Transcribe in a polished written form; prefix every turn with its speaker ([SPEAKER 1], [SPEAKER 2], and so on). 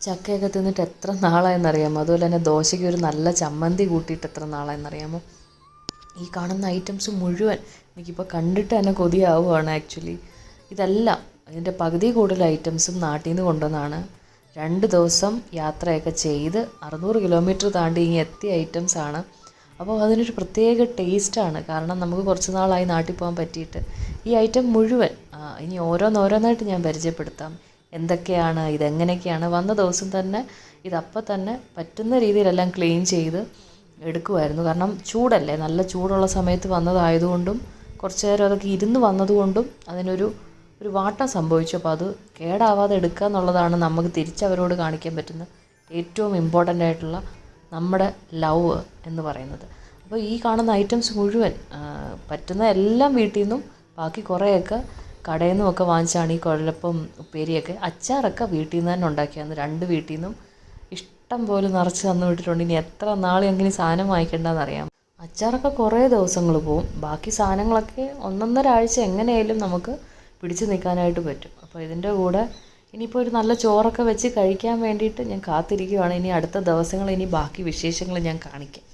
[SPEAKER 1] ചക്കയൊക്കെ തിന്നിട്ട് എത്ര നാളായെന്നറിയാമോ? അതുപോലെ തന്നെ ദോശയ്ക്ക് ഒരു നല്ല ചമ്മന്തി കൂട്ടിയിട്ട് എത്ര നാളായെന്നറിയാമോ? ഈ കാണുന്ന ഐറ്റംസ് മുഴുവൻ എനിക്കിപ്പോൾ കണ്ടിട്ട് തന്നെ കൊതിയാവുകയാണ് ആക്ച്വലി. ഇതെല്ലാം ഇതിൻ്റെ പകുതി കൂടുതൽ ഐറ്റംസും നാട്ടിൽ നിന്ന് കൊണ്ടുവന്നാണ്. 2 ദിവസം യാത്രയൊക്കെ ചെയ്ത് 600 കിലോമീറ്റർ താണ്ടി ഇങ്ങ് എത്തിയ ഐറ്റംസാണ്. അപ്പോൾ അതിനൊരു പ്രത്യേക ടേസ്റ്റാണ്. കാരണം നമുക്ക് കുറച്ച് നാളായി നാട്ടിൽ പോകാൻ പറ്റിയിട്ട്. ഈ ഐറ്റം മുഴുവൻ ഇനി ഓരോന്നോരോന്നായിട്ട് ഞാൻ പരിചയപ്പെടുത്താം. എന്തൊക്കെയാണ്, ഇതെങ്ങനെയൊക്കെയാണ്. വന്ന ദിവസം തന്നെ ഇതപ്പം തന്നെ പറ്റുന്ന രീതിയിലെല്ലാം ക്ലീൻ ചെയ്ത് എടുക്കുമായിരുന്നു. കാരണം ചൂടല്ലേ, നല്ല ചൂടുള്ള സമയത്ത് വന്നതായതുകൊണ്ടും കുറച്ച് നേരം അതൊക്കെ ഇരുന്ന് വന്നതുകൊണ്ടും അതിനൊരു വാട്ടം സംഭവിച്ചു. അപ്പോൾ അത് കേടാവാതെ എടുക്കുക എന്നുള്ളതാണ് നമുക്ക് തിരിച്ചവരോട് കാണിക്കാൻ പറ്റുന്ന ഏറ്റവും ഇമ്പോർട്ടൻ്റ് ആയിട്ടുള്ള നമ്മുടെ ലവ് എന്ന് പറയുന്നത്. അപ്പോൾ ഈ കാണുന്ന ഐറ്റംസ് മുഴുവൻ പറ്റുന്ന എല്ലാം വീട്ടിൽ നിന്നും ബാക്കി കുറേയൊക്കെ കടയിൽ നിന്നുമൊക്കെ വാങ്ങിച്ചാണ്. ഈ കുഴലപ്പം, ഉപ്പേരിയൊക്കെ, അച്ചാറൊക്കെ വീട്ടിൽ നിന്ന് തന്നെ ഉണ്ടാക്കിയാണ്. 2 വീട്ടിൽ നിന്നും ഇഷ്ടം പോലെ നിറച്ച് തന്നു വിട്ടിട്ടുണ്ട്. ഇനി എത്ര നാൾ എങ്ങനെ സാധനം വാങ്ങിക്കേണ്ടതെന്നറിയാം. അച്ചാറൊക്കെ കുറേ ദിവസങ്ങൾ പോവും. ബാക്കി സാധനങ്ങളൊക്കെ 1.5 ആഴ്ച എങ്ങനെയായാലും നമുക്ക് പിടിച്ചു നിൽക്കാനായിട്ട് പറ്റും. അപ്പോൾ ഇതിൻ്റെ കൂടെ ഇനിയിപ്പോൾ ഒരു നല്ല ചോറൊക്കെ വെച്ച് കഴിക്കാൻ വേണ്ടിയിട്ട് ഞാൻ കാത്തിരിക്കുകയാണ്. ഇനി അടുത്ത ദിവസങ്ങൾ ഇനി ബാക്കി വിശേഷങ്ങൾ ഞാൻ കാണിക്കാം.